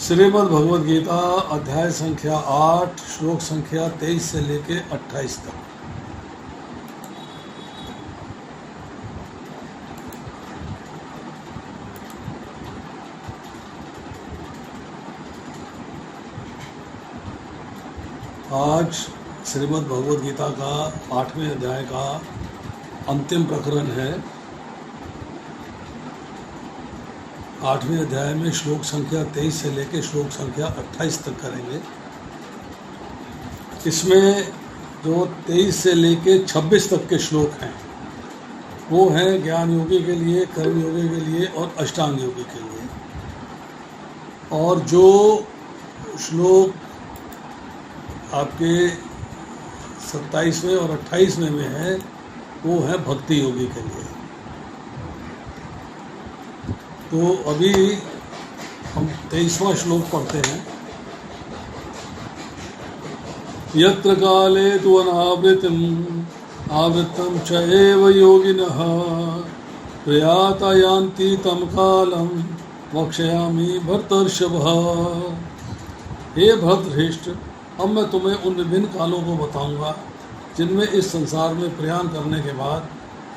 श्रीमद् भगवद गीता अध्याय संख्या 8 श्लोक संख्या 23 से लेके 28 तक। आज श्रीमद् भगवद गीता का 8वें अध्याय का अंतिम प्रकरण है। 8वें अध्याय में श्लोक संख्या 23 से लेकर श्लोक संख्या 28 तक करेंगे। इसमें जो 23 से लेकर 26 तक के श्लोक हैं वो हैं ज्ञान योगी के लिए, कर्म योगी के लिए और अष्टांग योगी के लिए। और जो श्लोक आपके 27वें और 28वें में है वो है भक्ति योगी के लिए। तो अभी हम 23वां श्लोक पढ़ते हैं। यत्र काले तु आवृत्तं च एव योगिनः प्रयाता यान्ति तं कालं वक्ष्यामि भरतर्षभ। हे भरतश्रेष्ठ, अब मैं तुम्हें उन विभिन्न कालों को बताऊंगा जिनमें इस संसार में प्रयाण करने के बाद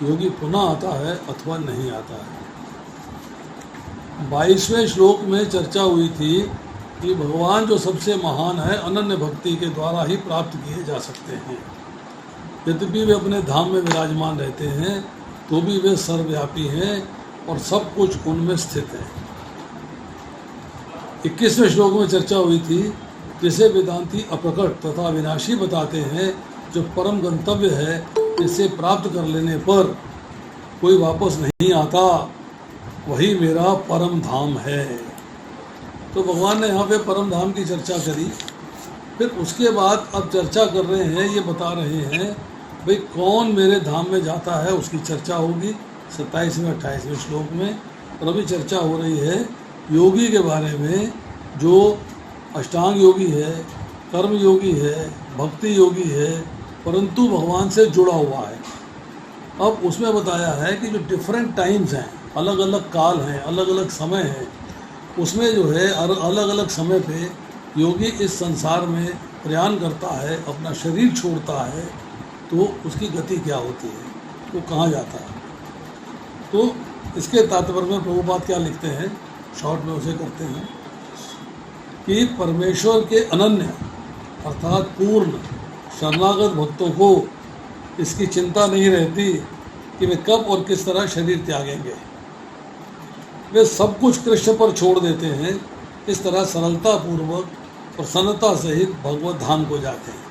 योगी पुनः आता है अथवा नहीं आता है। 22वें श्लोक में चर्चा हुई थी कि भगवान जो सबसे महान है अनन्य भक्ति के द्वारा ही प्राप्त किए जा सकते हैं। यद्यपि वे अपने धाम में विराजमान रहते हैं तो भी वे सर्वव्यापी हैं और सब कुछ उनमें स्थित है। 21वें श्लोक में चर्चा हुई थी जिसे वेदांती अप्रकट तथा विनाशी बताते हैं, जो परम गंतव्य है, जिसे प्राप्त कर लेने पर कोई वापस नहीं आता, वही मेरा परम धाम है। तो भगवान ने यहाँ पे परम धाम की चर्चा करी। फिर उसके बाद अब चर्चा कर रहे हैं, ये बता रहे हैं भाई कौन मेरे धाम में जाता है, उसकी चर्चा होगी 27वें 28वें श्लोक में। और अभी चर्चा हो रही है योगी के बारे में, जो अष्टांग योगी है, कर्म योगी है, भक्ति योगी है, परंतु भगवान से जुड़ा हुआ है। अब उसमें बताया है कि जो डिफरेंट टाइम्स हैं, अलग अलग काल हैं, अलग अलग समय हैं, उसमें जो है अलग अलग समय पे योगी इस संसार में प्रयाण करता है, अपना शरीर छोड़ता है, तो उसकी गति क्या होती है, वो कहाँ जाता है। तो इसके तात्पर्य में प्रभुपाद क्या लिखते हैं, शॉर्ट में उसे करते हैं कि परमेश्वर के अनन्य अर्थात पूर्ण शरणागत भक्तों को इसकी चिंता नहीं रहती कि वे कब और किस तरह शरीर त्यागेंगे। वे सब कुछ कृष्ण पर छोड़ देते हैं, इस तरह सरलता पूर्वक प्रसन्नता सहित भगवत धाम को जाते हैं।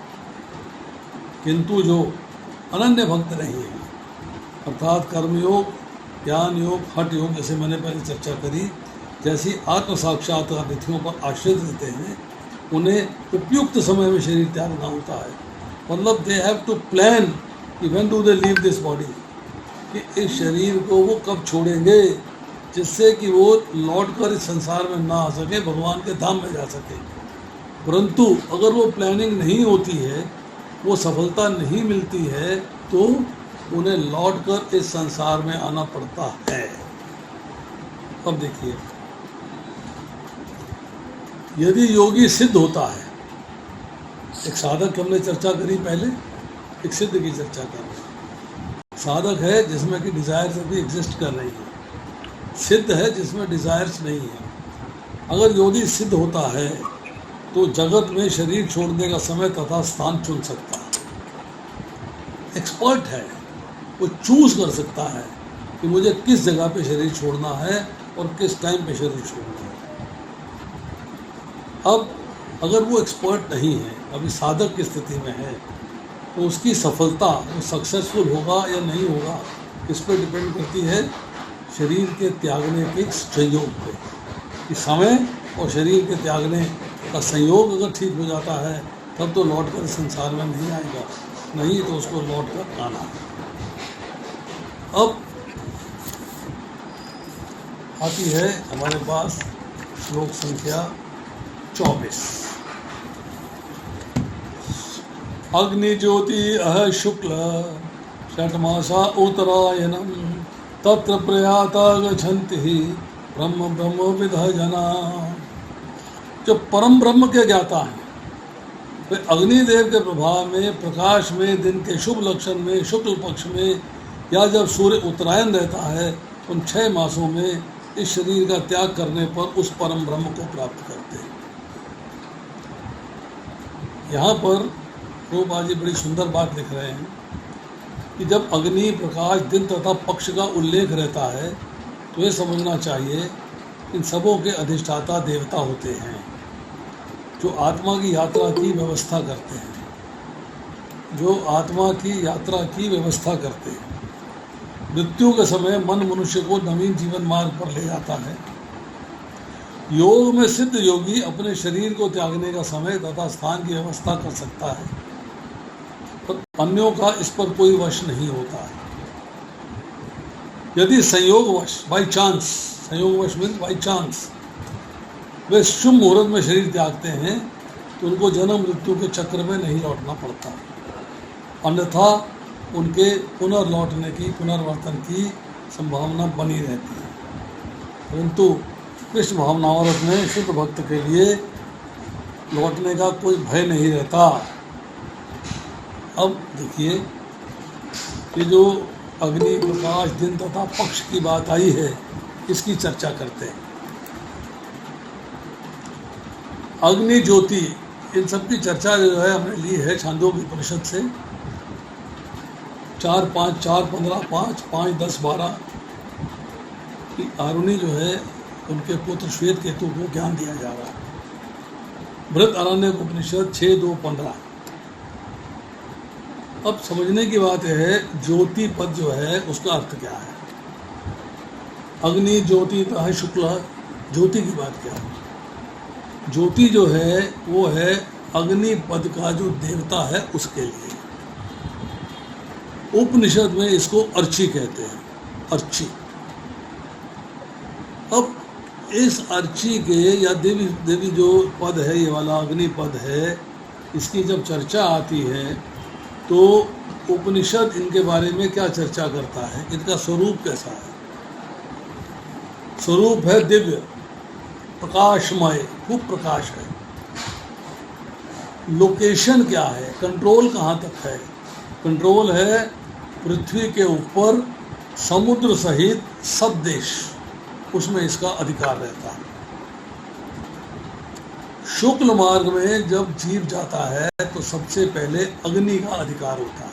किंतु जो अनन्य भक्त नहीं है, अर्थात कर्मयोग, ज्ञान योग, हठ योग, जैसे मैंने पहले चर्चा करी, जैसी आत्म साक्षात्कार विधियों पर आश्रित रहते हैं, उन्हें उपयुक्त समय में शरीर त्यागना होता है। मतलब दे हैव टू प्लान कि when do they leave this body, कि इस शरीर को वो कब छोड़ेंगे जिससे कि वो लौट कर इस संसार में ना आ सके, भगवान के धाम में जा सके। परंतु अगर वो प्लानिंग नहीं होती है, वो सफलता नहीं मिलती है, तो उन्हें लौट कर इस संसार में आना पड़ता है। अब देखिए, यदि योगी सिद्ध होता है, एक साधक हमने चर्चा करी पहले, एक सिद्ध की चर्चा कर रहे हैं। साधक है जिसमें कि डिज़ायर्स अभी एग्जिस्ट कर रही है, सिद्ध है जिसमें डिज़ायर्स नहीं है। अगर योगी सिद्ध होता है तो जगत में शरीर छोड़ने का समय तथा स्थान चुन सकता है। एक्सपर्ट है, वो चूज कर सकता है कि मुझे किस जगह पे शरीर छोड़ना है और किस टाइम पे शरीर छोड़ना है। अब अगर वो एक्सपर्ट नहीं है, अभी साधक की स्थिति में है, तो उसकी सफलता, वो सक्सेसफुल होगा या नहीं होगा, इस पर डिपेंड करती है शरीर के त्यागने के संयोग पे। कि समय और शरीर के त्यागने का संयोग अगर ठीक हो जाता है तब तो लौट कर संसार में नहीं आएगा, नहीं तो उसको लौट कर आना है। अब आती है हमारे पास श्लोक संख्या 24। अग्नि ज्योति अह शुक्ल षट्मासा उत्तरायणम तत्र प्रयाता गच्छन्ति ब्रह्म ब्रह्म विदः जना। जो परम ब्रह्म के ज्ञाता हैं वे अग्निदेव के प्रभाव में, प्रकाश में, दिन के शुभ लक्षण में, शुक्ल पक्ष में, या जब सूर्य उत्तरायण रहता है उन 6 मासों में इस शरीर का त्याग करने पर उस परम ब्रह्म को प्राप्त करते हैं। यहाँ पर प्रभुपाद जी बड़ी सुंदर बात लिख रहे हैं कि जब अग्नि, प्रकाश, दिन तथा पक्ष का उल्लेख रहता है तो ये समझना चाहिए इन सबों के अधिष्ठाता देवता होते हैं जो आत्मा की यात्रा की व्यवस्था करते हैं, जो आत्मा की यात्रा की व्यवस्था करते हैं। मृत्यु के समय मन मनुष्य को नवीन जीवन मार्ग पर ले जाता है। योग में सिद्ध योगी अपने शरीर को त्यागने का समय तथा स्थान की व्यवस्था कर सकता है, पर अन्यों का इस पर कोई वश नहीं होता है। यदि संयोगवश, बाई चांस, संयोगवश मीन्स बाई चांस, वे शुभ मुहूर्त में शरीर त्यागते हैं तो उनको जन्म मृत्यु के चक्र में नहीं लौटना पड़ता, अन्यथा उनके पुनर्लौटने की, पुनर्वर्तन की संभावना बनी रहती है। परंतु कृष्ण भावनामृत में शुद्ध भक्त के लिए लौटने का कोई भय नहीं रहता। अब देखिए, ये जो अग्नि, प्रकाश, दिन तथा पक्ष की बात आई है, इसकी चर्चा करते हैं। अग्नि, ज्योति, इन सब की चर्चा जो है हमने ली है छांदोग्य उपनिषद से। 4, 5, 4, 15, 5, 5, 10, 12 की आरुणी जो है उनके पुत्र श्वेत केतु को ज्ञान दिया जा रहा है। बृहदारण्यक उपनिषद 6, 2, 15। अब समझने की बात यह है, ज्योति पद जो है उसका अर्थ क्या है। अग्नि, ज्योति तो है शुक्ल, ज्योति की बात क्या है। ज्योति जो है वो है अग्नि पद का जो देवता है उसके लिए। उपनिषद में इसको अर्ची कहते हैं, अर्ची। अब इस अर्ची के या देवी जो पद है, ये वाला अग्नि पद है, इसकी जब चर्चा आती है तो उपनिषद इनके बारे में क्या चर्चा करता है, इनका स्वरूप कैसा है। स्वरूप है दिव्य, प्रकाशमय, खूब प्रकाश है। लोकेशन क्या है, कंट्रोल कहाँ तक है। कंट्रोल है पृथ्वी के ऊपर समुद्र सहित सब देश, उसमें इसका अधिकार रहता है। शुक्ल मार्ग में जब जीव जाता है तो सबसे पहले अग्नि का अधिकार होता है,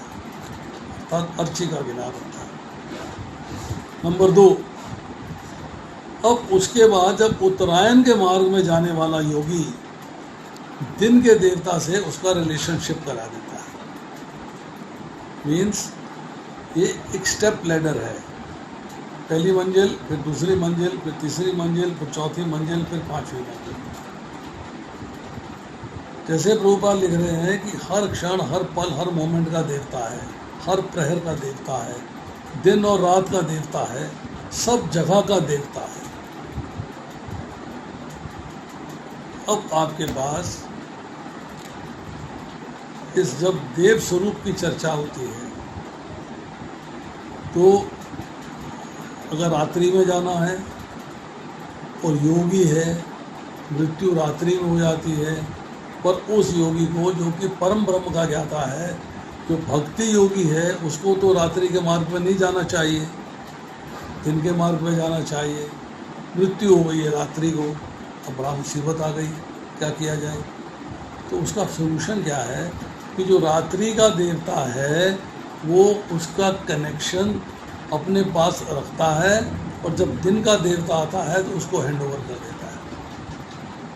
अर्थात अर्ची का विनाश होता है। नंबर 2, अब उसके बाद जब उत्तरायण के मार्ग में जाने वाला योगी दिन के देवता से उसका रिलेशनशिप करा देता है। मीन्स ये एक स्टेप लैडर है। पहली मंजिल, फिर दूसरी मंजिल, फिर तीसरी मंजिल, फिर चौथी मंजिल, फिर 5वीं मंजिल। जैसे प्रभुपाद लिख रहे हैं कि हर क्षण, हर पल, हर मोमेंट का देवता है, हर प्रहर का देवता है, दिन और रात का देवता है, सब जगह का देवता है। अब आपके पास इस जब देव स्वरूप की चर्चा होती है तो अगर रात्रि में जाना है और योगी है, मृत्यु रात्रि में हो जाती है, पर उस योगी को जो कि परम ब्रह्म का ज्ञाता है, जो भक्ति योगी है, उसको तो रात्रि के मार्ग में नहीं जाना चाहिए, दिन के मार्ग में जाना चाहिए। मृत्यु हो गई है रात्रि को, अब बड़ा मुसीबत आ गई, क्या किया जाए। तो उसका सोल्यूशन क्या है कि जो रात्रि का देवता है वो उसका कनेक्शन अपने पास रखता है, और जब दिन का देवता आता है तो उसको हैंड ओवर कर देता है।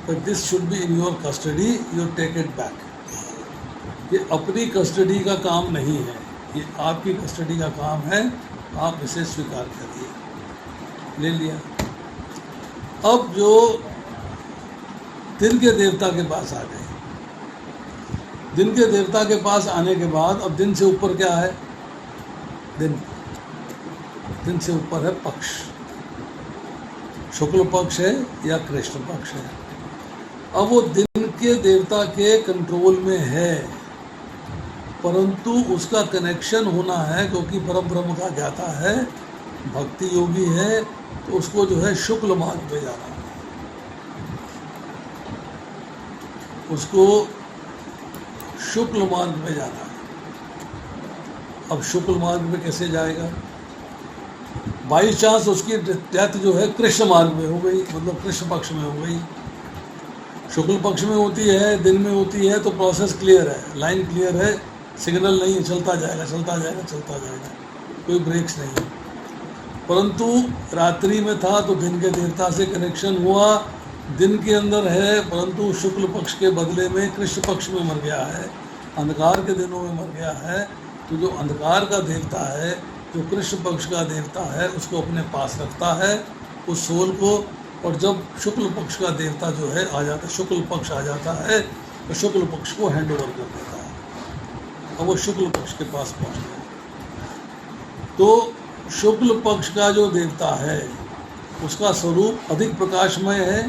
But this should be in your custody, you take it back. ये अपनी कस्टडी का काम नहीं है, ये आपकी कस्टडी का काम है, आप इसे स्वीकार करिए। ले लिया। अब जो दिन के देवता के पास आ गए, दिन के देवता के पास आने के बाद अब दिन से ऊपर क्या है, दिन से ऊपर है पक्ष, शुक्ल पक्ष है या कृष्ण पक्ष है। अब वो दिन के देवता के कंट्रोल में है, परंतु उसका कनेक्शन होना है, क्योंकि परम ब्रह्म का ज्ञाता है, भक्ति योगी है, तो उसको जो है शुक्ल मार्ग पे जाना है। उसको शुक्ल मार्ग में जाना है। अब शुक्ल मार्ग में कैसे जाएगा? बाई चांस उसकी डेथ जो है कृष्ण मार्ग में हो गई, मतलब कृष्ण पक्ष में हो गई। शुक्ल पक्ष में होती है, दिन में होती है, तो प्रोसेस क्लियर है, लाइन क्लियर है, सिग्नल नहीं है, चलता जाएगा चलता जाएगा चलता जाएगा, कोई ब्रेक्स नहीं है। परंतु रात्रि में था तो दिन के देवता से कनेक्शन हुआ, दिन के अंदर है, परंतु शुक्ल पक्ष के बदले में कृष्ण पक्ष में मर गया है, अंधकार के दिनों में मर गया है। तो जो अंधकार का देवता है, जो कृष्ण पक्ष का देवता है, उसको अपने पास रखता है, उस सोल को। और जब शुक्ल पक्ष का देवता जो है आ जाता है, शुक्ल पक्ष आ जाता है, तो शुक्ल पक्ष को हैंड ओवर कर देता है और वो शुक्ल पक्ष के पास पहुँच गया। तो शुक्ल पक्ष का जो देवता है उसका स्वरूप अधिक प्रकाशमय है,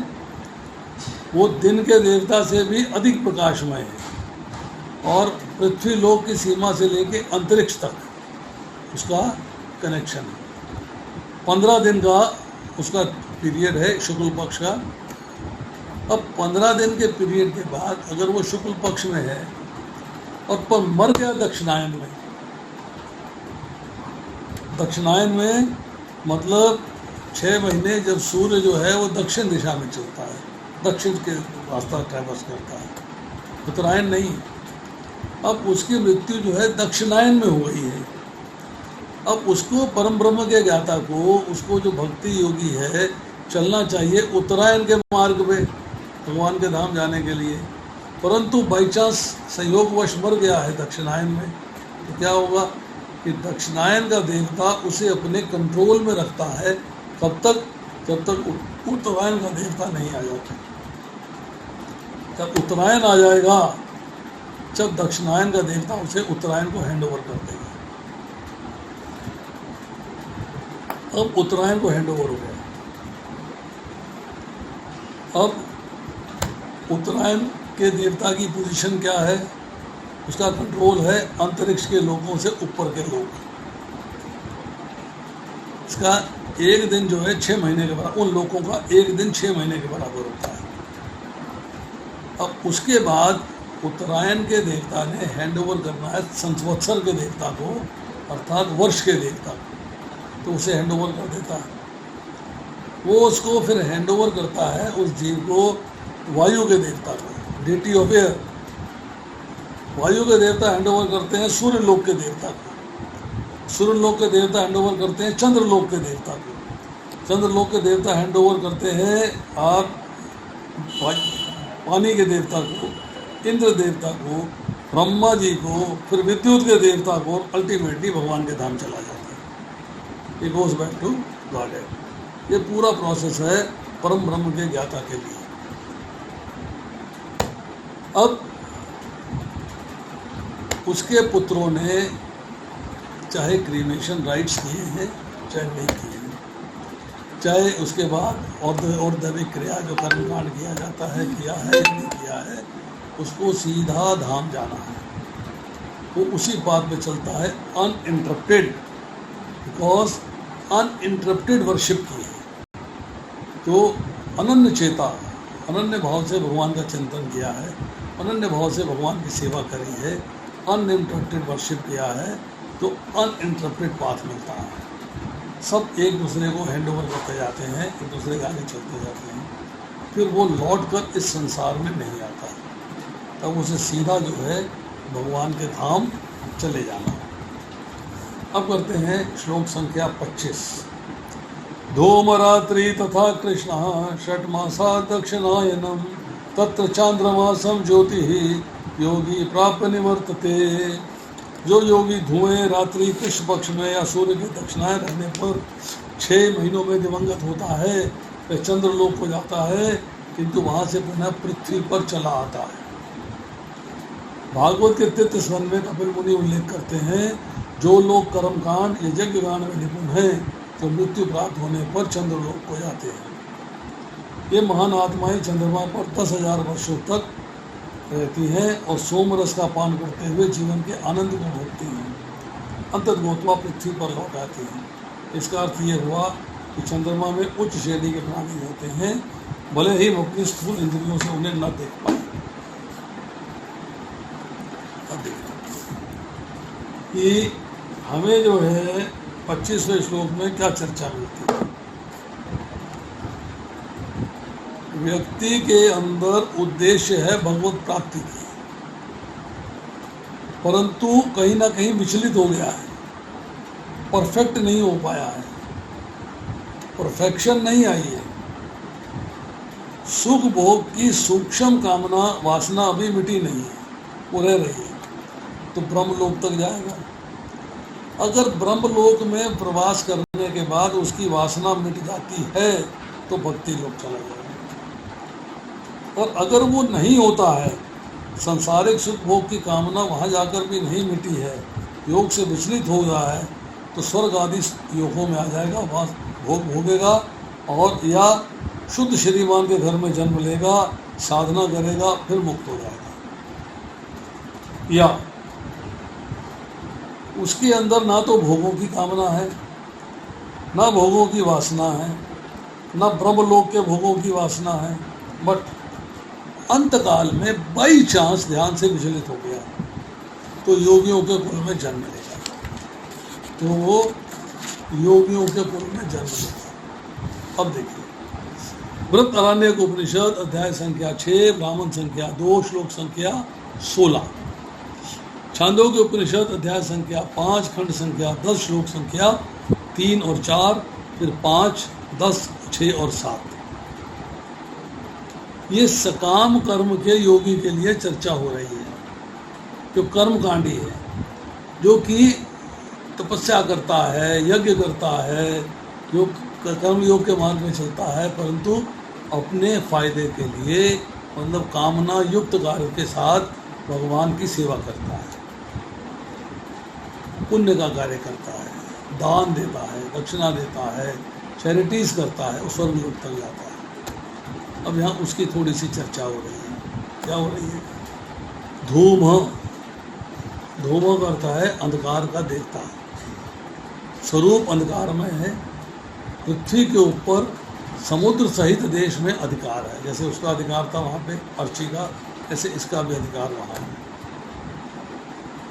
वो दिन के देवता से भी अधिक प्रकाशमय है, और पृथ्वी लोक की सीमा से लेके अंतरिक्ष तक उसका कनेक्शन है। 15 दिन का उसका पीरियड है शुक्ल पक्ष का। अब 15 दिन के पीरियड के बाद अगर वो शुक्ल पक्ष में है और पर मर गया दक्षिणायन में, दक्षिणायन में मतलब 6 महीने जब सूर्य जो है वो दक्षिण दिशा में चलता है, दक्षिण के रास्ता ट्रैवर्स करता है, उत्तरायण नहीं। अब उसकी मृत्यु जो है दक्षिणायन में हो गई है। अब उसको परम ब्रह्म के ज्ञाता को, उसको जो भक्ति योगी है, चलना चाहिए उत्तरायण के मार्ग पे भगवान के धाम जाने के लिए। परंतु बाई चांस संयोगवश मर गया है दक्षिणायन में, तो क्या होगा कि दक्षिणायन का देवता उसे अपने कंट्रोल में रखता है कब तक, जब तक उत्तरायण का देवता नहीं आ जाता। जब उत्तरायण आ जाएगा, जब दक्षिणायन का देवता उसे उत्तरायण को हैंड ओवर कर देगा। अब उत्तरायण को हैंड ओवर हो गया। अब उत्तरायण के देवता की पोजीशन क्या है? उसका कंट्रोल है अंतरिक्ष के लोगों से ऊपर के लोग। इसका एक दिन जो है 6 महीने के बराबर, उन लोगों का एक दिन 6 महीने के बराबर होता है। अब उसके बाद उत्तरायण के देवता ने हैंड ओवर करना है संवत्सर के देवता को, अर्थात वर्ष के देवता को, तो उसे हैंड ओवर कर देता है। वो उसको फिर हैंड ओवर करता है उस जीव को वायु के देवता को, डेटी ऑफ एयर। वायु के देवता हैंड ओवर करते हैं सूर्य लोक के देवता को, सूर्य लोक के देवता हैंड ओवर करते हैं चंद्र लोक के देवता को, चंद्र लोक के देवता हैंड ओवर करते हैं और पानी के देवता को, इंद्र देवता को, ब्रह्मा जी को, फिर विद्युत के देवता को, अल्टीमेटली भगवान के धाम चला जाता है। It goes back to God. ये पूरा प्रोसेस है परम ब्रह्म के ज्ञाता के लिए। अब उसके पुत्रों ने चाहे क्रीमेशन राइट्स किए हैं चाहे नहीं किए हैं, चाहे उसके बाद और दैविक क्रिया जो कर्मकांड किया जाता है किया है या नहीं किया है, उसको सीधा धाम जाना है। वो उसी बात पे चलता है अनइंटरप्टेड, बिकॉज अनइंटरप्टेड वर्शिप की है। तो अनन्य चेता, अनन्य भाव से भगवान का चिंतन किया है, अनन्य भाव से भगवान की सेवा करी है, अनइंटरप्टेड वर्शिप किया है, तो अनइंटरप्टेड पाथ मिलता है। सब एक दूसरे को हैंड ओवर करते जाते हैं, एक दूसरे के आगे चलते जाते हैं, फिर वो लौट कर इस संसार में नहीं आता, तब उसे सीधा जो है भगवान के धाम चले जाना। अब करते हैं श्लोक संख्या 25। धूमरात्रि तथा कृष्ण षट्मासा दक्षिणायनम तत्र चांद्रमासम ज्योति योगी प्राप्त निवर्तते। जो योगी धुएं रात्रि कृष्ण पक्ष में या सूर्य के दक्षिणायन रहने पर 6 महीनों में दिवंगत होता है, वह चंद्रलोक को जाता है, किंतु वहाँ से पुनः पृथ्वी पर चला आता है। भागवत के 33 स्कंध में कपिल मुनि उल्लेख करते हैं, जो लोग कर्मकांड या यज्ञ गान में निपुण हैं तो मृत्यु प्राप्त होने पर चंद्रलोक को जाते हैं। ये महान आत्माएं चंद्रमा पर 10,000 वर्षों तक रहती हैं और सोमरस का पान करते हुए जीवन के आनंद को भोगती हैं। अंतर्गोत्वा पृथ्वी पर लौट आती हैं। इसका अर्थ ये हुआ कि चंद्रमा में उच्च श्रेणी के प्राणी होते हैं, भले ही हम अपनी स्थूल इंद्रियों से उन्हें न देख पाए, कि हमें जो है 25वें श्लोक में क्या चर्चा मिलती है। व्यक्ति के अंदर उद्देश्य है भगवत प्राप्ति की, परंतु कहीं ना कहीं विचलित हो गया है, परफेक्ट नहीं हो पाया है, परफेक्शन नहीं आई है। सुख भोग की सूक्ष्म कामना वासना अभी मिटी नहीं है, वो रह रही है, तो ब्रह्मलोक तक जाएगा। अगर ब्रह्मलोक में प्रवास करने के बाद उसकी वासना मिट जाती है तो भक्ति लोक चला जाएगा। और अगर वो नहीं होता है, सांसारिक सुख भोग की कामना वहाँ जाकर भी नहीं मिटी है, योग से विचलित हो रहा है, तो स्वर्ग आदि योगों में आ जाएगा, वहाँ भोग भोगेगा और या शुद्ध श्रीमान के घर में जन्म लेगा, साधना करेगा, फिर मुक्त हो जाएगा। या उसके अंदर ना तो भोगों की कामना है, ना भोगों की वासना है, ना ब्रह्मलोक के भोगों की वासना है, बट अंतकाल में बाई चांस ध्यान से विचलित हो गया तो योगियों के कुल में जन्म लेगा, तो वो योगियों के कुल में जन्म लेगा। अब देखिए, बृहदारण्यक उपनिषद अध्याय संख्या 6, ब्राह्मण संख्या 2, श्लोक संख्या 16, छांदोग्य उपनिषद अध्याय संख्या 5, खंड संख्या 10, श्लोक संख्या 3 और 4, फिर 5, 10, 6 और 7। ये सकाम कर्म के योगी के लिए चर्चा हो रही है, जो कर्मकांडी है, जो कि तपस्या करता है, यज्ञ करता है, जो कर्म योग के मार्ग में चलता है, परंतु अपने फायदे के लिए, मतलब कामना युक्त कार्य के साथ भगवान की सेवा करता है, पुण्य का कार्य करता है, दान देता है, दक्षिणा देता है, चैरिटीज करता है, उस स्वर्ग लोक तक जाता है। अब यहाँ उसकी थोड़ी सी चर्चा हो रही है। क्या हो रही है? धूम, धूम का अर्थ है अंधकार का देवता, स्वरूप अंधकार में है, पृथ्वी के ऊपर समुद्र सहित देश में अधिकार है। जैसे उसका अधिकार था वहाँ पे अर्ची का, ऐसे इसका भी अधिकार वहाँ है।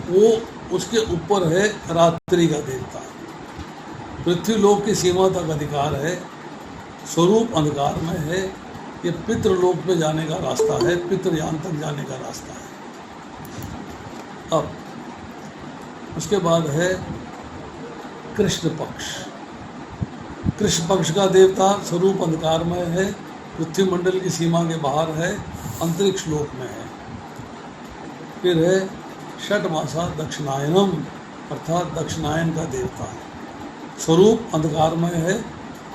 वो उसके ऊपर है रात्रि का देवता, पृथ्वी लोक की सीमा तक अधिकार है, स्वरूप अंधकार में है। ये पितृलोक पे जाने का रास्ता है, पितृयान तक जाने का रास्ता है। अब उसके बाद है कृष्ण पक्ष। कृष्ण पक्ष का देवता स्वरूप अंधकार में है, पृथ्वी मंडल की सीमा के बाहर है, अंतरिक्ष लोक में है। फिर है षट मासा दक्षिणायनम, अर्थात दक्षिणायन का देवता है, स्वरूप अंधकार में है,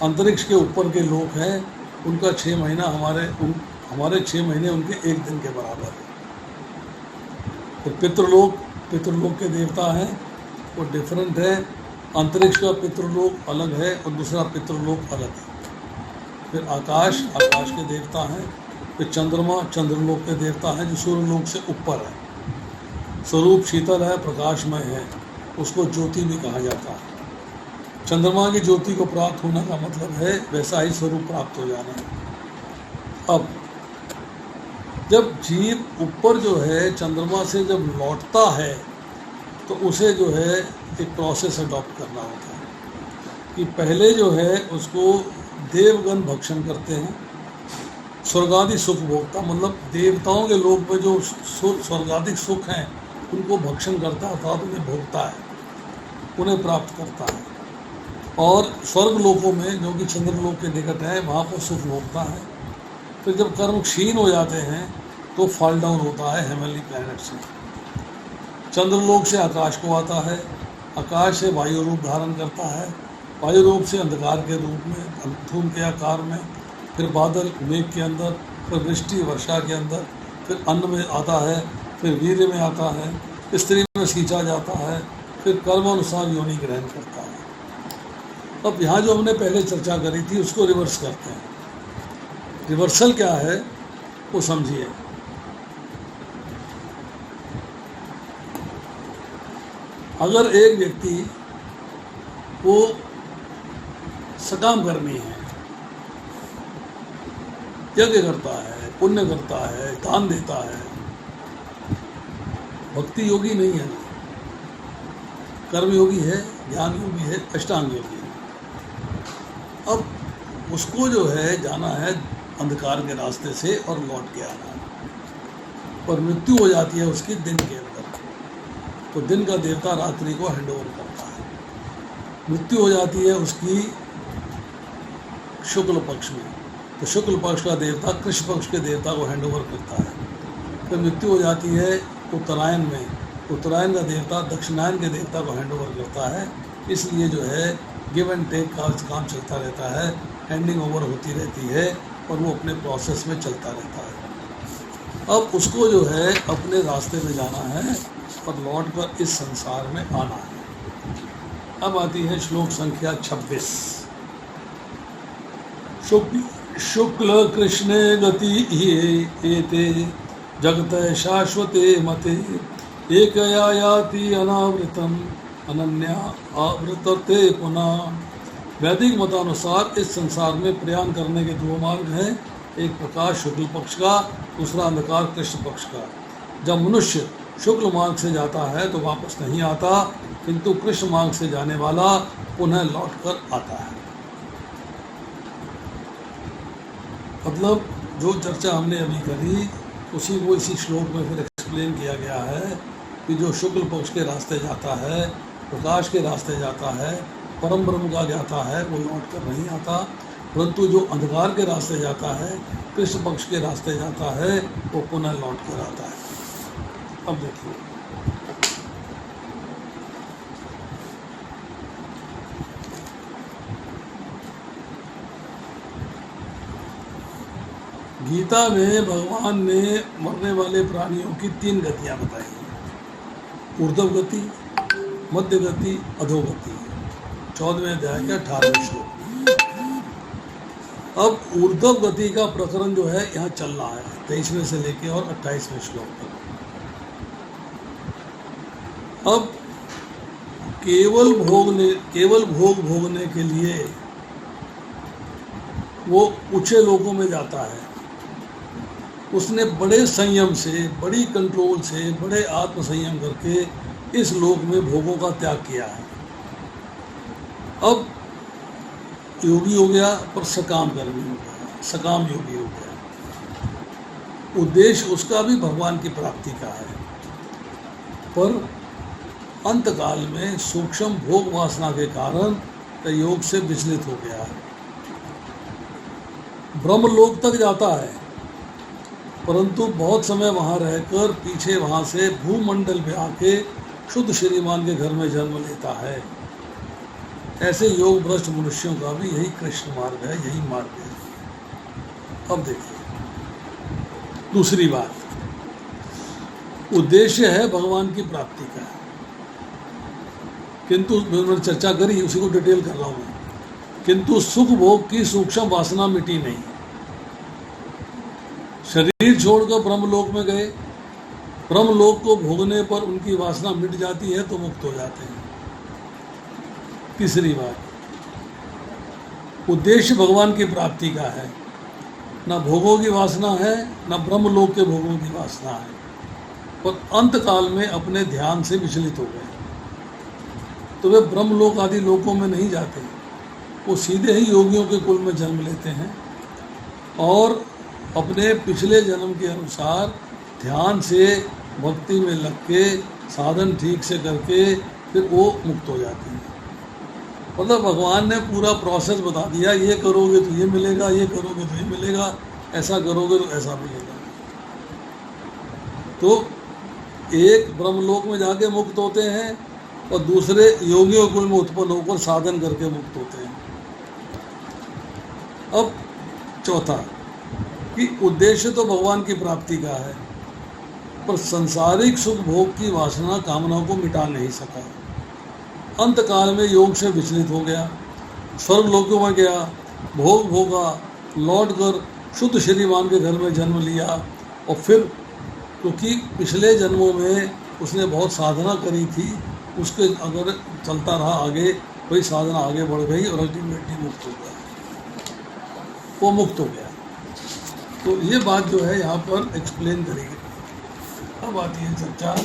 अंतरिक्ष के ऊपर के लोक हैं, उनका 6 महीना हमारे 6 महीने उनके 1 दिन के बराबर है। फिर पितृलोक के देवता हैं, वो डिफरेंट है, अंतरिक्ष का पितृलोक अलग है और दूसरा पितृलोक अलग है। फिर आकाश के देवता हैं। फिर चंद्रमा चंद्रलोक के देवता हैं, जो सूर्यलोक से ऊपर है, स्वरूप शीतल है, प्रकाशमय है, उसको ज्योति भी कहा जाता है। चंद्रमा की ज्योति को प्राप्त होने का मतलब है वैसा ही स्वरूप प्राप्त हो जाना। अब जब जीव ऊपर जो है चंद्रमा से जब लौटता है तो उसे जो है एक प्रोसेस अडॉप्ट करना होता है कि पहले जो है उसको देवगण भक्षण करते हैं, स्वर्गादि सुख भोगता, मतलब देवताओं के लोक में जो स्वर्गाधिक सुख हैं उनको भक्षण करता है, अर्थात उन्हें भोगता है, उन्हें प्राप्त करता है। और स्वर्ग लोकों में जो कि चंद्रलोक के निकट है वहाँ पर सुख भोगता है। फिर जब कर्म क्षीण हो जाते हैं तो फॉल डाउन होता है हेवनली प्लैनेट से, चंद्रलोक से आकाश को आता है, आकाश से वायु रूप धारण करता है, वायु रूप से अंधकार के रूप में, धूम के आकार में, फिर बादल मेघ के अंदर, फिर वृष्टि वर्षा के अंदर, फिर अन्न में आता है, फिर वीर्य में आता है, स्त्री में सींचा जाता है, फिर कर्मानुसार योनि ग्रहण करता है। अब यहाँ जो हमने पहले चर्चा करी थी उसको रिवर्स करते हैं। रिवर्सल क्या है वो समझिए। अगर एक व्यक्ति को सकाम कर्मी है, यज्ञ करता है, पुण्य करता है, दान देता है, भक्ति योगी नहीं है, कर्मयोगी है, ज्ञान योगी है, अष्टांग योगी है। अब उसको जो है जाना है अंधकार के रास्ते से और लौट के आना है। और मृत्यु हो जाती है उसकी दिन के अंदर, तो दिन का देवता रात्रि को हैंड ओवर करता है। मृत्यु हो जाती है उसकी शुक्ल पक्ष में, तो शुक्ल पक्ष का देवता कृष्ण पक्ष के देवता को हैंड ओवर करता है। फिर मृत्यु हो जाती है उत्तरायण में, उत्तरायण का देवता दक्षिणायन के देवता को हैंड ओवर करता है। इसलिए जो है गिव एंड टेक का काम चलता रहता है, हैंडिंग ओवर होती रहती है और वो अपने प्रोसेस में चलता रहता है। अब उसको जो है अपने रास्ते में जाना है और लौट कर इस संसार में आना है। अब आती है श्लोक संख्या 26। शुक्ल कृष्णे गति एते जगत शाश्वते मते एकया याति अनावृतम अनन्या आवृतते पुनः। वैदिक मतानुसार इस संसार में प्रयाण करने के दो मार्ग हैं, एक प्रकार शुक्ल पक्ष का, दूसरा अंधकार कृष्ण पक्ष का। जब मनुष्य शुक्ल मार्ग से जाता है तो वापस नहीं आता, किंतु कृष्ण मार्ग से जाने वाला पुनः लौट कर आता है। मतलब जो चर्चा हमने अभी करी उसी को इसी श्लोक में फिर एक्सप्लेन किया गया है कि जो शुक्ल पक्ष के रास्ते जाता है, प्रकाश के रास्ते जाता है, परम ब्रह्म का जाता है, वो लौट कर नहीं आता। परंतु जो अंधकार के रास्ते जाता है, कृष्ण पक्ष के रास्ते जाता है, वो पुनः लौट कर आता है। अब देखिए, गीता में भगवान ने मरने वाले प्राणियों की 3 गतियां बताई, ऊर्ध्व गति, मध्य गति, अधोगति। 14वें अध्याय के 18वें श्लोक। अब ऊर्ध्व गति का प्रकरण जो है यहाँ चल रहा है 23वें से लेके और 28वें श्लोक तक। अब केवल भोग भोगने के लिए वो ऊंचे लोगों में जाता है। उसने बड़े संयम से, बड़ी कंट्रोल से, बड़े आत्म संयम करके इस लोक में भोगों का त्याग किया है। अब योगी हो गया पर सकाम कर्मी हो गया, सकाम योगी हो गया। उद्देश्य उसका भी भगवान की प्राप्ति का है, पर अंतकाल में सूक्ष्म भोग वासना के कारण योग से विचलित हो गया है। ब्रह्मलोक तक जाता है, परंतु बहुत समय वहाँ रहकर पीछे वहाँ से भूमंडल में आके शुद्ध श्रीमान के घर में जन्म लेता है। ऐसे योग भ्रष्ट मनुष्यों का भी यही कृष्ण मार्ग है, यही मार्ग है। अब देखिए दूसरी बात, उद्देश्य है भगवान की प्राप्ति का, किंतु मैंने चर्चा करी, उसी को डिटेल कर रहा हूँ। किंतु सुख भोग की सूक्ष्म वासना मिटी नहीं। शरीर छोड़कर ब्रह्मलोक में गए, ब्रह्मलोक को भोगने पर उनकी वासना मिट जाती है तो मुक्त हो जाते हैं। तीसरी बात, उद्देश्य भगवान की प्राप्ति का है, न भोगों की वासना है न ब्रह्मलोक के भोगों की वासना है, पर अंत काल में अपने ध्यान से विचलित हो गए तो वे ब्रह्मलोक आदि लोकों में नहीं जाते, वो सीधे ही योगियों के कुल में जन्म लेते हैं और अपने पिछले जन्म के अनुसार ध्यान से भक्ति में लग के साधन ठीक से करके फिर वो मुक्त हो जाते हैं। मतलब भगवान ने पूरा प्रोसेस बता दिया, ये करोगे तो ये मिलेगा, ये करोगे तो ये मिलेगा, ऐसा करोगे तो ऐसा मिलेगा। तो एक ब्रह्मलोक में जाके मुक्त होते हैं और दूसरे योगियों कुल में उत्पन्न होकर साधन करके मुक्त होते हैं। अब चौथा कि उद्देश्य तो भगवान की प्राप्ति का है, पर संसारिक सुख भोग की वासना कामनाओं को मिटा नहीं सका। अंत काल में योग से विचलित हो गया, स्वर्ग लोकों में गया, भोग भोगा, लौट कर शुद्ध श्रीमान के घर में जन्म लिया और फिर क्योंकि पिछले जन्मों में उसने बहुत साधना करी थी, उसके अगर चलता रहा आगे, वही साधना आगे बढ़ गई और अल्टीमेटली मुक्त हो गया, वो मुक्त हो गया। तो ये बात जो है यहाँ पर एक्सप्लेन करेगी। अब आती है चर्चा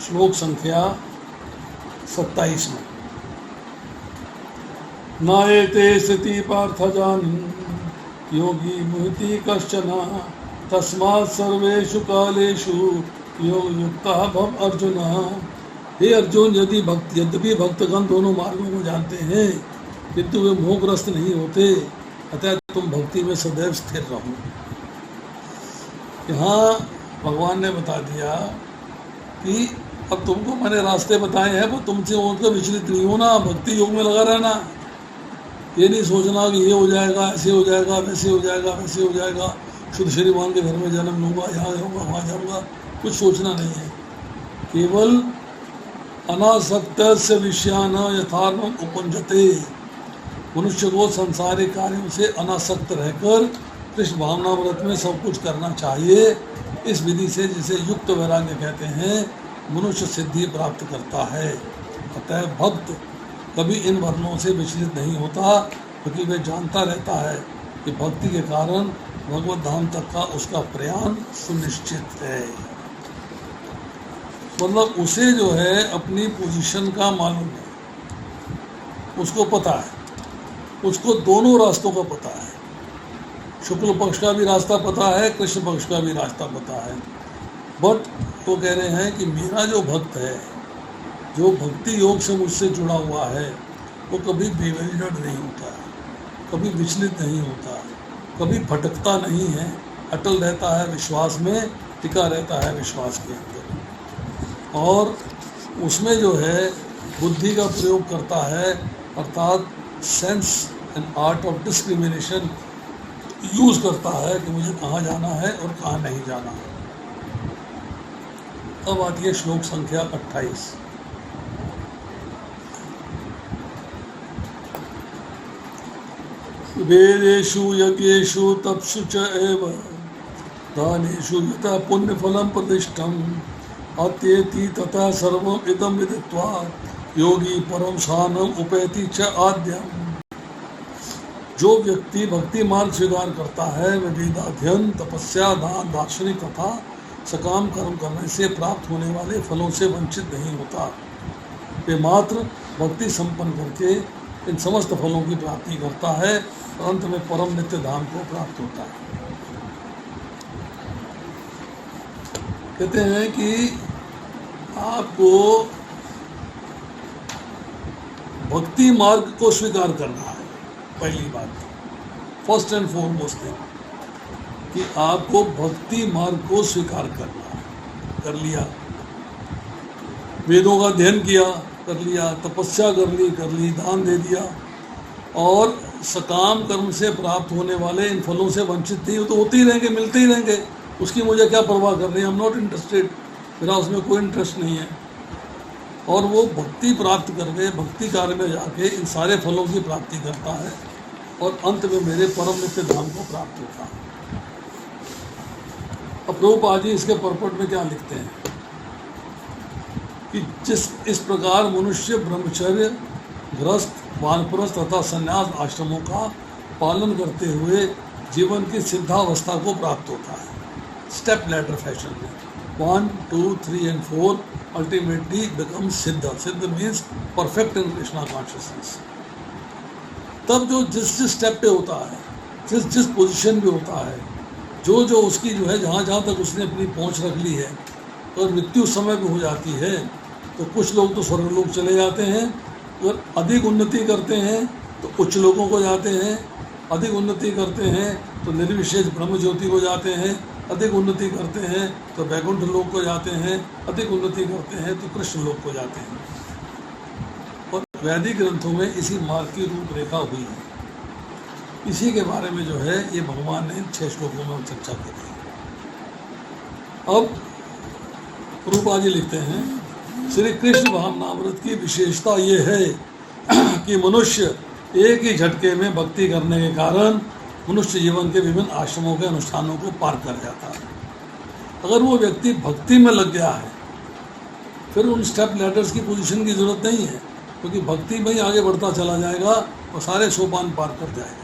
श्लोक संख्या 27 में। नायते स्थिति पार्थ जान योगी मुहति कश्चन तस्मात् सर्वेषु कालेषु योग युक्तः भव अर्जुन। हे अर्जुन, यद्यपि भक्तगण दोनों मार्गों को जानते हैं किंतु वे मोहग्रस्त नहीं होते, अतः तुम भक्ति में सदैव स्थिर रहो। यहाँ भगवान ने बता दिया कि अब तुमको मैंने रास्ते बताए हैं, वो तुमसे उनका विचलित नहीं होना, भक्ति योग में लगा रहना। ये नहीं सोचना कि ये हो जाएगा, ऐसे हो जाएगा, वैसे हो जाएगा, वैसे हो जाएगा, शुद्ध श्रीमान के घर में जन्म लूँगा, यहाँ जाऊँगा, वहाँ जाऊँगा, कुछ सोचना नहीं है। केवल अनासक्त से विषयान यथार्थम उपंजते, मनुष्य को संसारिक कार्यों से अनासक्त रहकर कृष्ण भावना व्रत में सब कुछ करना चाहिए। इस विधि से जिसे युक्त वैराग्य कहते हैं मनुष्य सिद्धि प्राप्त करता है। अतः भक्त कभी इन वर्णों से विचलित नहीं होता, क्योंकि वह जानता रहता है कि भक्ति के कारण भगवत धाम तक का उसका प्रयाण सुनिश्चित है। मतलब उसे जो है अपनी पोजीशन का मालूम है, उसको पता है, उसको दोनों रास्तों का पता है, शुक्ल पक्ष का भी रास्ता पता है, कृष्ण पक्ष का भी रास्ता पता है। बट वो कह रहे हैं कि मेरा जो भक्त है, जो भक्ति योग से मुझसे जुड़ा हुआ है, वो कभी बेविल्डर्ड नहीं होता, कभी विचलित नहीं होता, कभी भटकता नहीं है, अटल रहता है विश्वास में, टिका रहता है विश्वास के अंदर, और उसमें जो है बुद्धि का प्रयोग करता है, अर्थात sense and art of discrimination use करता है कि मुझे कहाँ जाना है और कहाँ नहीं जाना है। अब आती है श्लोक संख्या 28। वेदेषु यज्ञेषु तपसु च एव दानेषु यथा पुण्यफलं प्रतिष्ठम् अत्येति तथा सर्वम् इदं विदित्वा योगी परम स्थानम् उपैति च आद्यम्। जो व्यक्ति भक्ति मार्ग स्वीकार करता है वह वेदाध्ययन, तपस्या, दान, दार्शनिक तथा सकाम कर्म करने से प्राप्त होने वाले फलों से वंचित नहीं होता। वे मात्र भक्ति संपन्न करके इन समस्त फलों की प्राप्ति करता है और अंत में परम नित्य धाम को प्राप्त होता है। कहते हैं कि आपको भक्ति मार्ग को स्वीकार करना है। पहली बात, फर्स्ट एंड फॉरमोस्ट थिंग, कि आपको भक्ति मार्ग को स्वीकार करना है। कर लिया, वेदों का अध्ययन किया, कर लिया, तपस्या कर ली, दान दे दिया, और सकाम कर्म से प्राप्त होने वाले इन फलों से वंचित नहीं, तो होते ही रहेंगे, मिलते ही रहेंगे, उसकी मुझे क्या परवाह करनी है, आई एम नॉट इंटरेस्टेड, मेरा उसमें कोई इंटरेस्ट नहीं है। और वो भक्ति प्राप्त करके भक्ति कार्य में जाके इन सारे फलों की प्राप्ति करता है और अंत में मेरे परम नित्य धाम को प्राप्त होता है। अब प्रभुपाद जी इसके परपट में क्या लिखते हैं कि इस प्रकार मनुष्य ब्रह्मचर्य, गृहस्थ, वानप्रस्थ तथा संन्यास आश्रमों का पालन करते हुए जीवन की सिद्धावस्था को प्राप्त होता है, स्टेप लैडर फैशन में। 1, 2, 3 and 4 ultimately become सिद्ध। सिद्ध means perfect in Krishna consciousness. तब जो जिस स्टेप पे होता है, जिस पोजीशन पे होता है, जो उसकी जो है जहाँ तक उसने अपनी पहुँच रख ली है, और मृत्यु समय पे हो जाती है, तो कुछ लोग तो स्वर्गलोक चले जाते हैं, और अधिक उन्नति करते हैं तो उच्च लोगों को जाते हैं, अधिक उन्नति करते हैं तो निर्विशेष ब्रह्म ज्योति को जाते हैं, अधिक उन्नति करते हैं तो वैकुंठ लोक को जाते हैं, अधिक उन्नति करते हैं तो कृष्ण लोक को जाते हैं। और वैदिक ग्रंथों में इसी मार्ग की रूपरेखा हुई है। इसी के बारे में जो है ये भगवान ने 6 श्लोकों में चर्चा की थी। अब रूपा जी लिखते हैं, श्री कृष्ण भावनामृत की विशेषता ये है कि मनुष्य एक ही झटके में भक्ति करने के कारण मनुष्य जीवन के विभिन्न आश्रमों के अनुष्ठानों को पार कर जाता है। अगर वो व्यक्ति भक्ति में लग गया है, फिर उन स्टेप लैडर्स की पोजीशन की जरूरत नहीं है, क्योंकि भक्ति में ही आगे बढ़ता चला जाएगा और सारे सोपान पार कर जाएगा।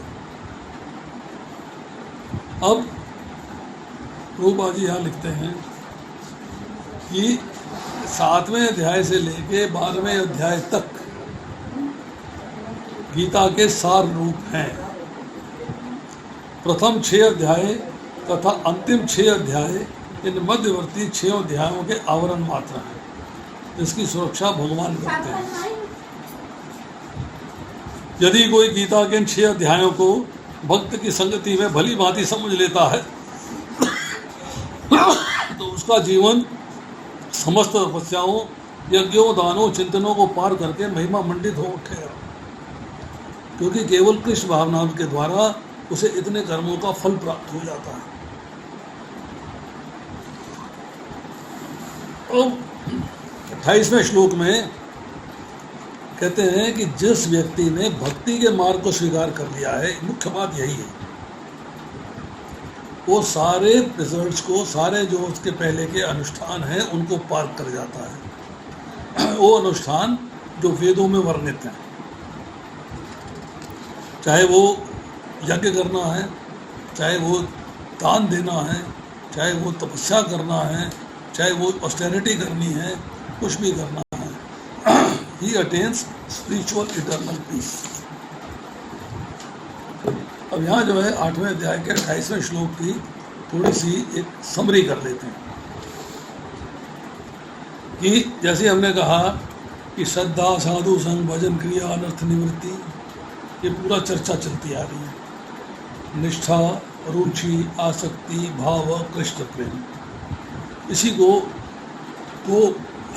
अब रूपा जी यहाँ लिखते हैं कि 7वें अध्याय से लेके 12वें अध्याय तक गीता के सार रूप हैं। प्रथम 6 अध्याय तथा अंतिम 6 अध्याय इन मध्यवर्ती 6 अध्यायों के आवरण मात्र हैं, इसकी सुरक्षा भगवान करते हैं। यदि कोई गीता के इन 6 अध्यायों को भक्त की संगति में भली भांति समझ लेता है तो उसका जीवन समस्त तपस्याओं, यज्ञों, दानों, चिंतनों को पार करके महिमा मंडित हो उठेगा, क्योंकि केवल कृष्ण भावना के द्वारा उसे इतने कर्मों का फल प्राप्त हो जाता है। और 28वें श्लोक में कहते हैं कि जिस व्यक्ति ने भक्ति के मार्ग को स्वीकार कर लिया है, मुख्य बात यही है, वो सारे रिजल्ट्स को, सारे जो उसके पहले के अनुष्ठान हैं उनको पार कर जाता है। वो अनुष्ठान जो वेदों में वर्णित हैं, चाहे वो यज्ञ करना है, चाहे वो दान देना है, चाहे वो तपस्या करना है, चाहे वो ऑस्टेरिटी करनी है, कुछ भी करना है, ही अटेन्स स्पिरिचुअल इटर्नल पीस। अब यहाँ जो है 8वें अध्याय के 28वें श्लोक की थोड़ी सी एक समरी कर लेते हैं कि जैसे हमने कहा कि श्रद्धा, साधु संग, भजन, क्रिया, अनर्थ निवृत्ति, ये पूरा चर्चा चलती आ रही है। निष्ठा, रुचि, आसक्ति, भाव, कृष्ण प्रेम, इसी को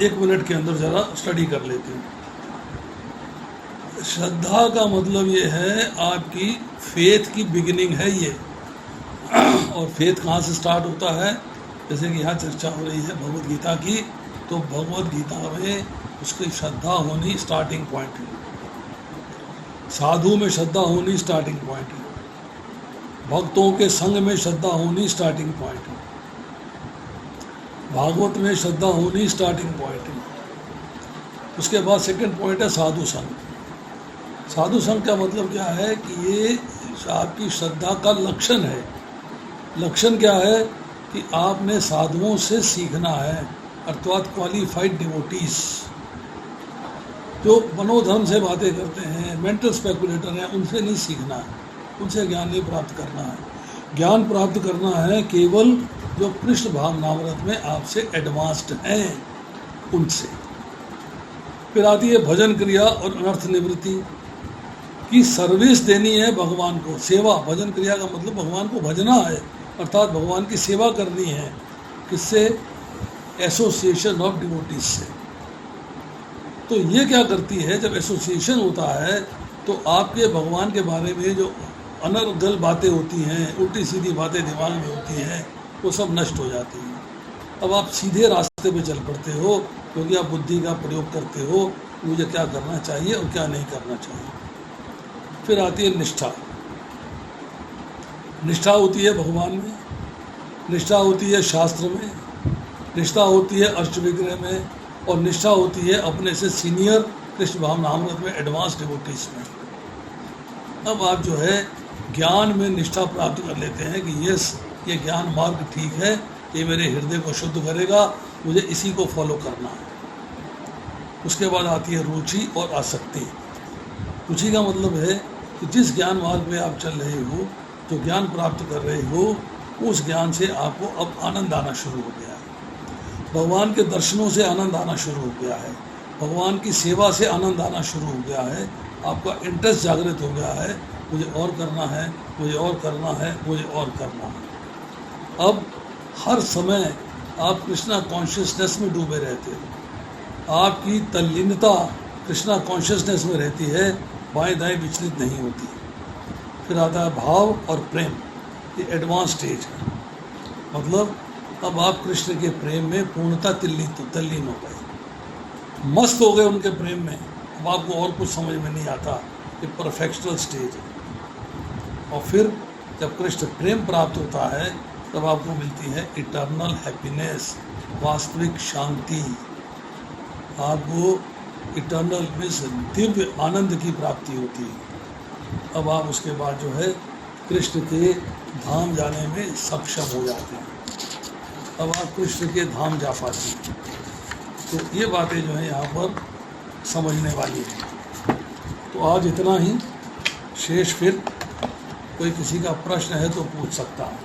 1 मिनट के अंदर ज़रा स्टडी कर लेते हैं। श्रद्धा का मतलब ये है आपकी फेथ की बिगिनिंग है ये। और फेथ कहाँ से स्टार्ट होता है? जैसे कि यहाँ चर्चा हो रही है भगवद गीता की, तो भगवद गीता में उसकी श्रद्धा होनी स्टार्टिंग पॉइंट है, साधु में श्रद्धा होनी स्टार्टिंग पॉइंट है, भक्तों के संग में श्रद्धा होनी स्टार्टिंग पॉइंट है, भागवत में श्रद्धा होनी स्टार्टिंग पॉइंट है। उसके बाद सेकंड पॉइंट है साधु संग। साधु संग का मतलब क्या है कि ये आपकी श्रद्धा का लक्षण है। लक्षण क्या है कि आपने साधुओं से सीखना है, अर्थात क्वालिफाइड डिवोटीज जो मनोधर्म से बातें करते हैं, मेंटल स्पेकुलेटर हैं, उनसे नहीं सीखना है, उनसे ज्ञान नहीं प्राप्त करना है। ज्ञान प्राप्त करना है केवल जो कृष्ण भावनामृत में आपसे एडवांस्ड हैं उनसे। फिर आती है भजन क्रिया और अनर्थ निवृत्ति की सर्विस देनी है भगवान को, सेवा। भजन क्रिया का मतलब भगवान को भजना है, अर्थात भगवान की सेवा करनी है। किससे? एसोसिएशन ऑफ डिवोटीज से। तो ये क्या करती है, जब एसोसिएशन होता है तो आपके भगवान के बारे में जो अनर्गल बातें होती हैं, उल्टी सीधी बातें दिमाग में होती हैं, वो सब नष्ट हो जाती हैं। अब आप सीधे रास्ते पे चल पड़ते हो, क्योंकि आप बुद्धि का प्रयोग करते हो, मुझे क्या करना चाहिए और क्या नहीं करना चाहिए। फिर आती है निष्ठा। निष्ठा होती है भगवान में, निष्ठा होती है शास्त्र में, निष्ठा होती है अष्ट विग्रह में, और निष्ठा होती है अपने से सीनियर कृष्ण भावनामृत में एडवांस डिवोटीज में। अब आप जो है ज्ञान में निष्ठा प्राप्त कर लेते हैं कि यस, ये ज्ञान मार्ग ठीक है, ये मेरे हृदय को शुद्ध करेगा, मुझे इसी को फॉलो करना है। उसके बाद आती है रुचि और आसक्ति। रुचि का मतलब है कि जिस ज्ञान मार्ग में आप चल रहे हो, जो ज्ञान प्राप्त कर रहे हो, उस ज्ञान से आपको अब आनंद आना शुरू हो गया है। भगवान के दर्शनों से आनंद आना शुरू हो गया है, भगवान की सेवा से आनंद आना शुरू हो गया है, आपका इंटरेस्ट जागृत हो गया है, मुझे और करना है, मुझे और करना है, मुझे और करना है। अब हर समय आप कृष्णा कॉन्शियसनेस में डूबे रहते हो, आपकी तल्लीनता कृष्णा कॉन्शियसनेस में रहती है, बाएं दाएं विचलित नहीं होती। फिर आता है भाव और प्रेम, ये एडवांस स्टेज है। मतलब अब आप कृष्ण के प्रेम में पूर्णतः तल्लीन हो गए, मस्त हो गए उनके प्रेम में। अब आपको और कुछ समझ में नहीं आता, ये परफेक्शनल स्टेज है। और फिर जब कृष्ण प्रेम प्राप्त होता है तब आपको मिलती है इटर्नल हैप्पीनेस, वास्तविक शांति। आपको इटर्नल मीन्स दिव्य आनंद की प्राप्ति होती है। अब आप उसके बाद जो है कृष्ण के धाम जाने में सक्षम हो जाते हैं। अब आप कृष्ण के धाम जा पाते हैं। तो ये बातें जो है यहाँ पर समझने वाली हैं। तो आज इतना ही, शेष फिर कोई किसी का प्रश्न है तो पूछ सकता है।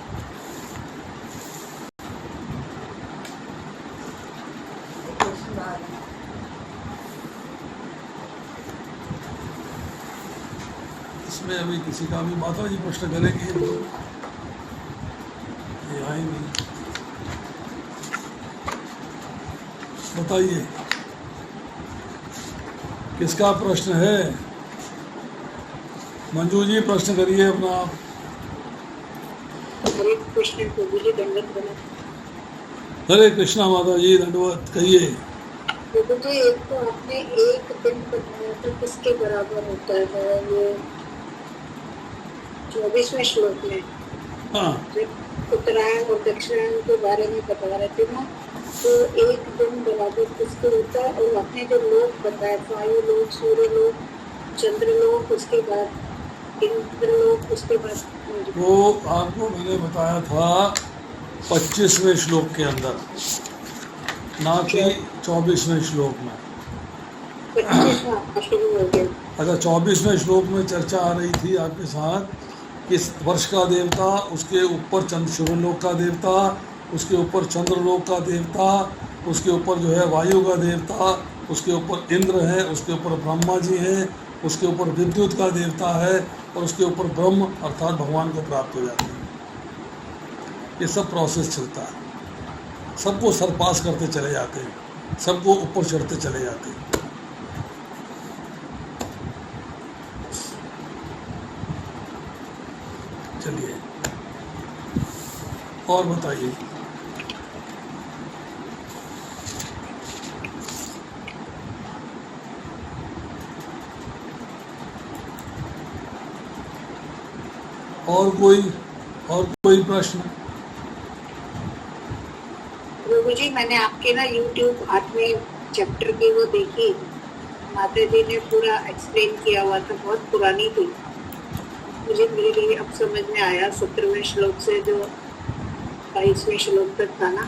इसमें अभी किसी का भी माता जी प्रश्न करेंगे तो ये आएंगे। बताइए किसका प्रश्न है? मंजू जी प्रश्न करिए अपना। हरे कृष्ण प्रभु जी, दंडवत बना। हरे कृष्णा माता जी, दंडवत। कहिए प्रभु जी, एक तो आपने एक दिन बताया था किसके बराबर होता है, ये 24वें श्लोक में। हाँ, जब उत्तरायण और दक्षिणायन के बारे में बता रहे थे ना, तो एक दिन बराबर किसके होता है? और आपने जो लोक बताया, वायु लोक, सूर्य लोक, चंद्र लोक, उसके बाद इंद्र लोक, उसके बाद वो आपको मैंने बताया था 25वें श्लोक के अंदर, ना कि 24वें श्लोक में। 25वां शुरू हो गया। अच्छा, 24वें श्लोक में चर्चा आ रही थी आपके साथ कि वर्ष का देवता, उसके ऊपर चंद्र शुभलोक का देवता, उसके ऊपर चंद्रलोक का देवता, उसके ऊपर जो है वायु का देवता, उसके ऊपर इंद्र है, उसके ऊपर ब्रह्मा जी हैं, उसके ऊपर विद्युत का देवता है, और उसके ऊपर ब्रह्म अर्थात भगवान को प्राप्त हो जाते हैं। ये सब प्रोसेस चलता है, सबको सरपास करते चले जाते हैं, सबको ऊपर चढ़ते चले जाते हैं। चलिए और बताइए। और कोई प्रश्न? प्रभु जी, मैंने आपके ना YouTube 8वें चैप्टर की वो देखी, माता जी ने पूरा एक्सप्लेन किया हुआ था, बहुत पुरानी थी। मुझे मिल गई, अब समझ में आया 17वें श्लोक से जो 22वें श्लोक तक था ना।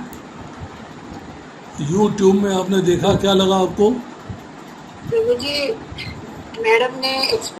YouTube में आपने देखा, क्या लगा आपको? प्रभु जी, मैडम ने